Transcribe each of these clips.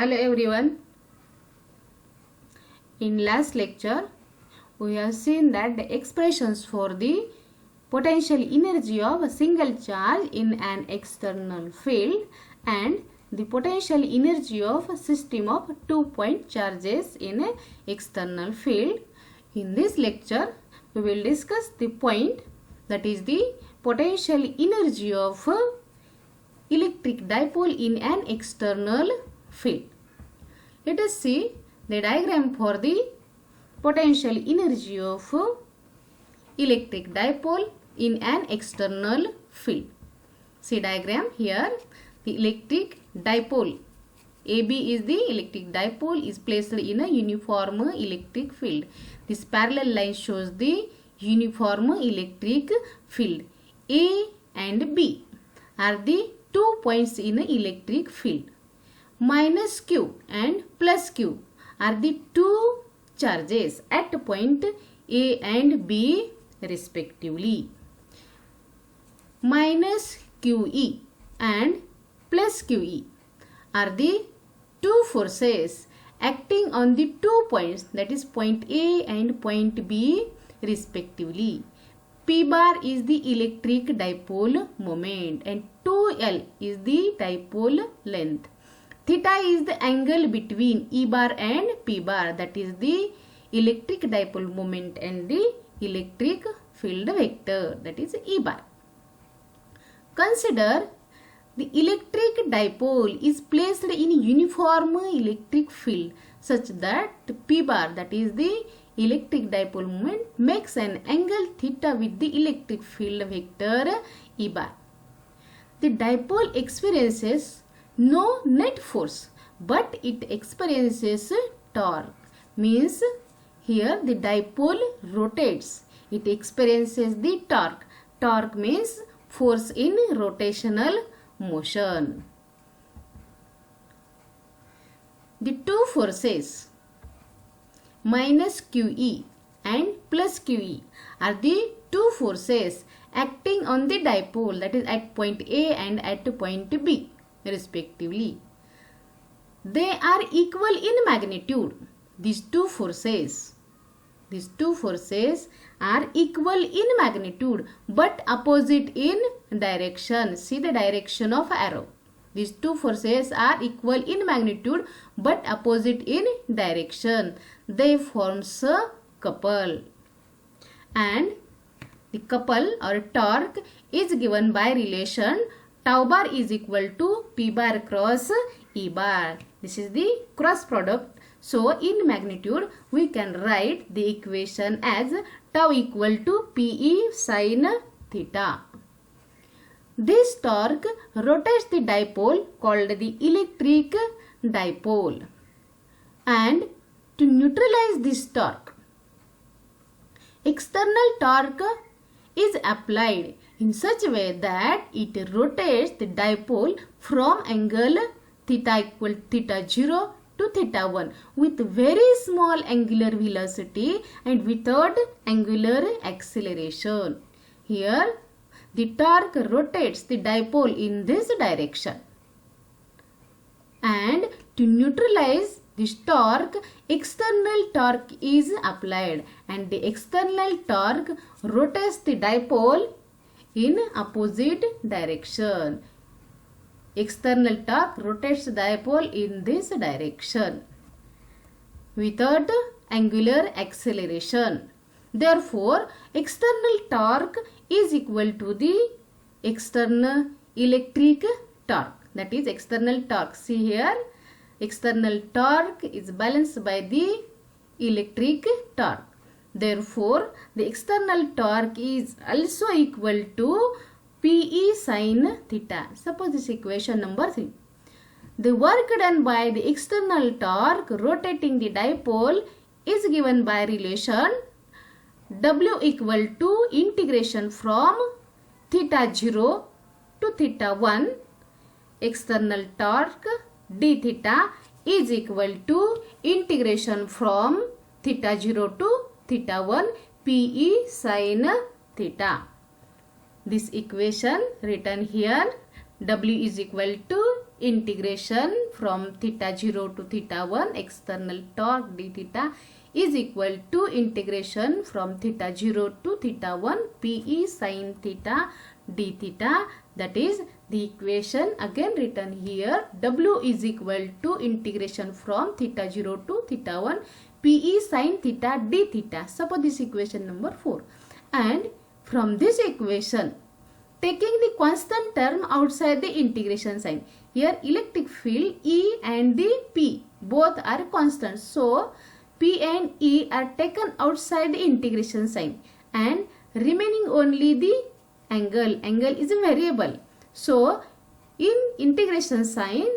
Hello everyone. In last lecture, we have seen that the expressions for the potential energy of a single charge in an external field and the potential energy of a system of 2-point charges in an external field. In this lecture, we will discuss the point, that is the potential energy of a electric dipole in an external field. Let us see the diagram for the potential energy of electric dipole in an external field. See diagram here. The electric dipole AB is the electric dipole is placed in a uniform electric field. This parallel line shows the uniform electric field. A and B are the 2 points in an electric field. Minus Q and plus Q are the 2 charges at point A and B respectively. Minus QE and plus QE are the 2 forces acting on the 2 points, that is point A and point B respectively. P bar is the electric dipole moment and 2L is the dipole length. Theta is the angle between E bar and P bar, that is the electric dipole moment and the electric field vector, that is E bar. Consider the electric dipole is placed in uniform electric field such that P bar, that is the electric dipole moment, makes an angle theta with the electric field vector E bar. The dipole experiences no net force but it experiences torque. Means here the dipole rotates. It experiences the torque. Torque means force in rotational motion. The 2 forces minus QE and plus QE are the 2 forces acting on the dipole, that is at point A and at point B respectively. They are equal in magnitude. These two forces are equal in magnitude but opposite in direction. See the direction of arrow. These 2 forces are equal in magnitude but opposite in direction. They forms a couple, and the couple or torque is given by relation tau bar is equal to P bar cross E bar. This is the cross product. So in magnitude we can write the equation as tau equal to PE sin theta. This torque rotates the dipole called the electric dipole. And to neutralize this torque, external torque is applied in such a way that it rotates the dipole from angle theta equal theta 0 to theta 1 with very small angular velocity and without angular acceleration. Here the torque rotates the dipole in this direction. And to neutralize this torque, external torque is applied and the external torque rotates the dipole in opposite direction. External torque rotates the dipole in this direction without angular acceleration. Therefore, external torque is equal to the external electric torque, that is external torque. See here, external torque is balanced by the electric torque. Therefore, the external torque is also equal to PE sin theta. Suppose this equation number 3. The work done by the external torque rotating the dipole is given by relation W equal to integration from theta 0 to theta 1. External torque d theta is equal to integration from theta 0 to theta 1 PE sin theta. This equation written here W is equal to integration from theta 0 to theta 1 external torque d theta is equal to integration from theta 0 to theta 1 Pe sin theta d theta. That is the equation again written here. W is equal to integration from theta 0 to theta 1 Pe sin theta d theta. Suppose this equation number 4. And from this equation, taking the constant term outside the integration sign. Here electric field E and the P both are constant. So P and E are taken outside the integration sign and remaining only the angle. Angle is a variable. So in integration sign,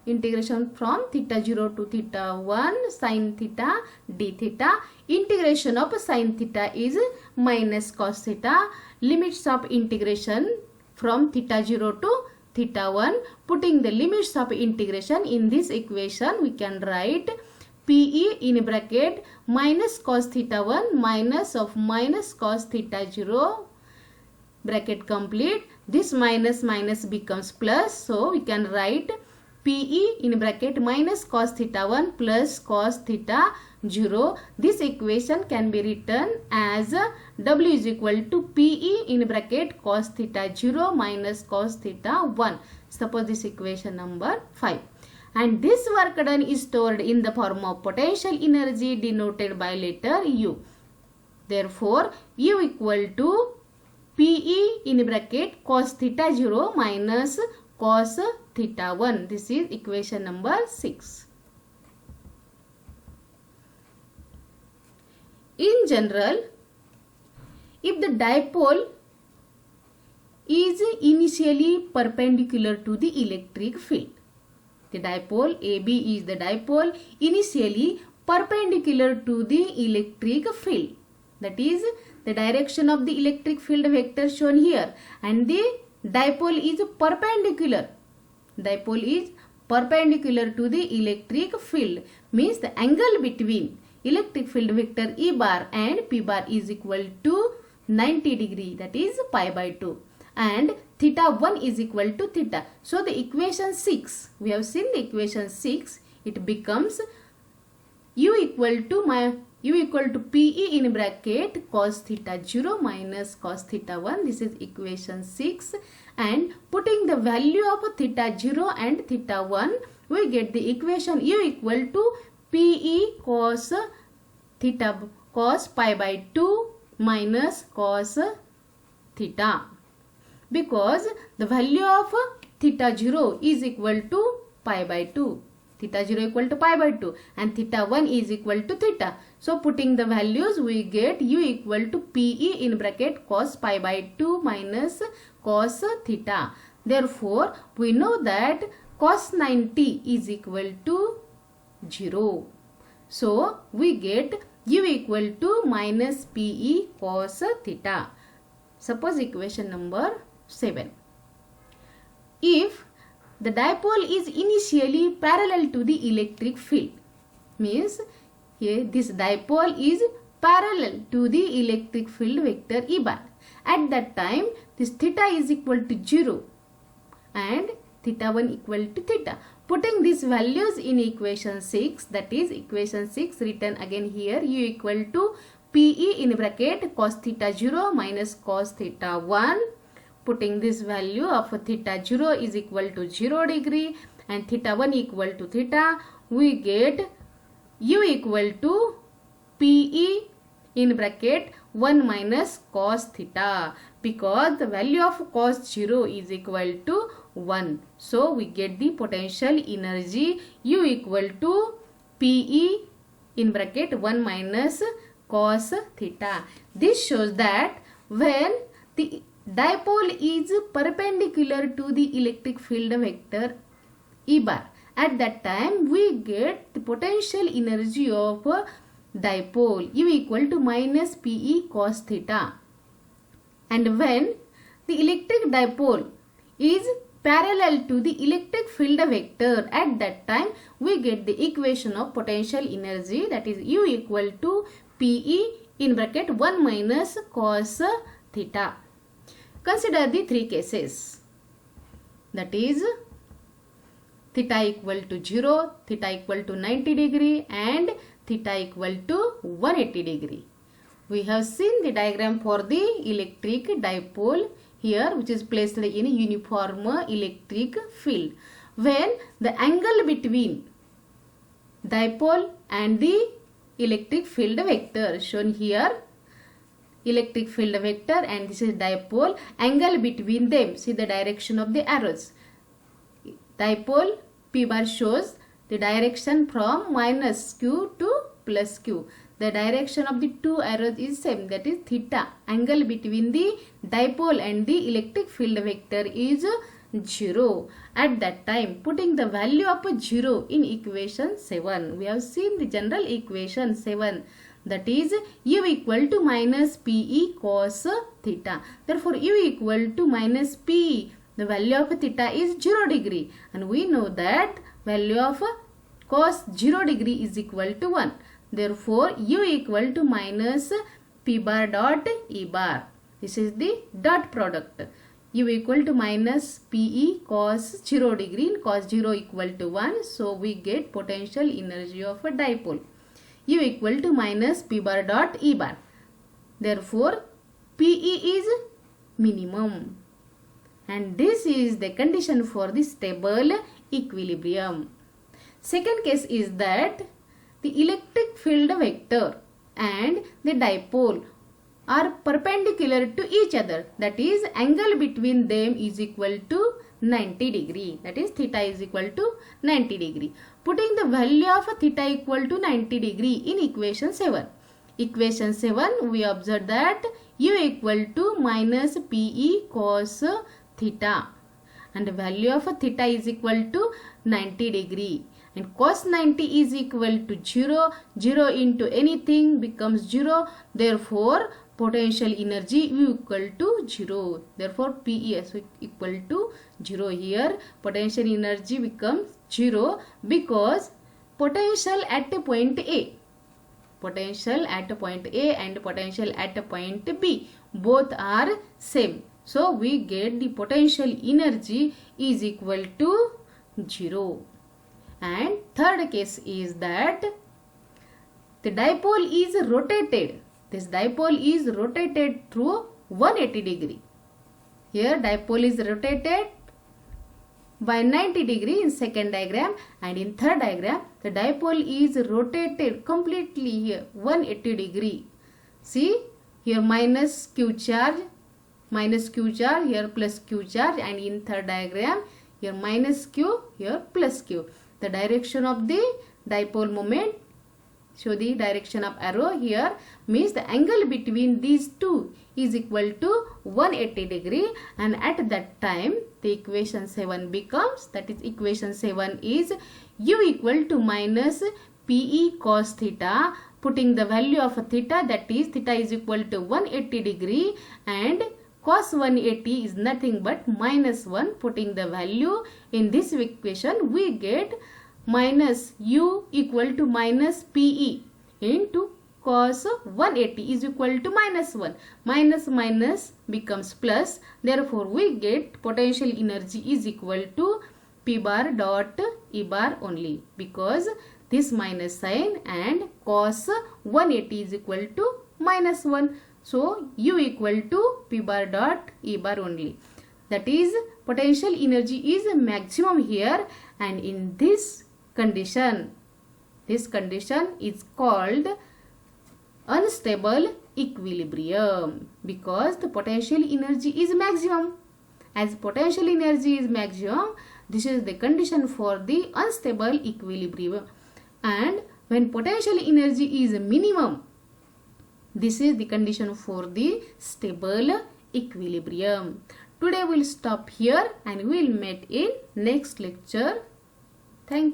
integration from theta 0 to theta 1 sin theta d theta, integration of sin theta is minus cos theta. Limits of integration from theta 0 to theta 1. Putting the limits of integration in this equation, we can write Pe in bracket minus cos theta 1 minus of minus cos theta 0, bracket complete. This minus minus becomes plus, so we can write Pe in bracket minus cos theta 1 plus cos theta 0. This equation can be written as W is equal to Pe in bracket cos theta 0 minus cos theta 1. Suppose this equation number 5. And this work done is stored in the form of potential energy denoted by letter U. Therefore, U equal to Pe in bracket cos theta 0 minus cos theta 1. This is equation number 6. In general, if the dipole is initially perpendicular to the electric field, the dipole AB is the dipole initially perpendicular to the electric field. That is the direction of the electric field vector shown here, and the dipole is perpendicular. Dipole is perpendicular to the electric field, means the angle between electric field vector E bar and P bar is equal to 90 degree, that is pi by 2, and theta 1 is equal to theta. So the equation 6, we have seen the equation 6, it becomes U equal to Pe in bracket cos theta 0 minus cos theta 1. This is equation 6, and putting the value of theta 0 and theta 1, we get the equation U equal to Pe cos theta cos pi by 2 minus cos theta, because the value of theta 0 is equal to pi by 2. Theta 0 equal to pi by 2 and theta 1 is equal to theta. So putting the values, we get U equal to Pe in bracket cos pi by 2 minus cos theta. Therefore, we know that cos 90 is equal to 0. So we get U equal to minus Pe cos theta. Suppose equation number 7. If the dipole is initially parallel to the electric field, means here this dipole is parallel to the electric field vector E bar. At that time, this theta is equal to 0 and theta 1 equal to theta. Putting these values in equation 6, that is equation 6 written again here, U equal to Pe in bracket cos theta 0 minus cos theta 1. Putting this value of theta 0 is equal to 0 degree and theta 1 equal to theta, we get U equal to Pe in bracket 1 minus cos theta, because the value of cos 0 is equal to 1. So we get the potential energy U equal to Pe in bracket 1 minus cos theta. This shows that when the dipole is perpendicular to the electric field vector E bar, at that time we get the potential energy of dipole U equal to minus Pe cos theta. And when the electric dipole is parallel to the electric field vector, at that time we get the equation of potential energy, that is U equal to Pe in bracket 1 minus cos theta. Consider the three cases, that is theta equal to 0, theta equal to 90 degree and theta equal to 180 degree. We have seen the diagram for the electric dipole here, which is placed in a uniform electric field. When the angle between dipole and the electric field vector shown here, electric field vector and this is dipole, angle between them, see the direction of the arrows. Dipole P bar shows the direction from minus q to plus q. The direction of the two arrows is same, that is theta. Angle between the dipole and the electric field vector is 0. At that time, putting the value of 0 in equation 7. We have seen the general equation 7, that is u equal to minus pe cos theta. Therefore, u equal to minus pe. The value of theta is 0 degree and we know that value of cos 0 degree is equal to 1. Therefore, u equal to minus p bar dot e bar. This is the dot product. U equal to minus pe cos 0 degree and cos 0 equal to 1. So, we get potential energy of a dipole. U equal to minus p bar dot e bar. Therefore, pe is minimum. And this is the condition for the stable equilibrium. Second case is that the electric field vector and the dipole are perpendicular to each other. That is, angle between them is equal to 90 degree. That is, theta is equal to 90 degree. Putting the value of theta equal to 90 degree in equation 7. Equation 7, we observe that u equal to minus pe cos theta. And the value of theta is equal to 90 degree. And cos 90 is equal to 0. 0 into anything becomes 0. Therefore, potential energy U equal to 0. Therefore, P is equal to 0 here. Potential energy becomes 0 because potential at point A. Potential at point A and potential at point B both are same. So, we get the potential energy is equal to 0. And third case is that the dipole is rotated. This dipole is rotated through 180 degree. Here dipole is rotated by 90 degree in second diagram, and in third diagram the dipole is rotated completely here 180 degree. See here minus q charge, here plus q charge, and in third diagram here minus q, here plus q. The direction of the dipole moment, show the direction of arrow here, means the angle between these two is equal to 180 degree, and at that time the equation 7 becomes, that is equation 7 is u equal to minus pe cos theta. Putting the value of theta, that is theta is equal to 180 degree and cos 180 is nothing but minus 1. Putting the value in this equation, we get minus u equal to minus pe into cos 180 is equal to minus 1. Minus minus becomes plus. Therefore, we get potential energy is equal to p bar dot e bar only, because this minus sign and cos 180 is equal to minus 1. So, u equal to p bar dot e bar only. That is, potential energy is maximum here, and in this condition is called unstable equilibrium, because the potential energy is maximum. As potential energy is maximum, this is the condition for the unstable equilibrium. And when potential energy is minimum, this is the condition for the stable equilibrium. Today we will stop here and we will meet in next lecture. Thank you.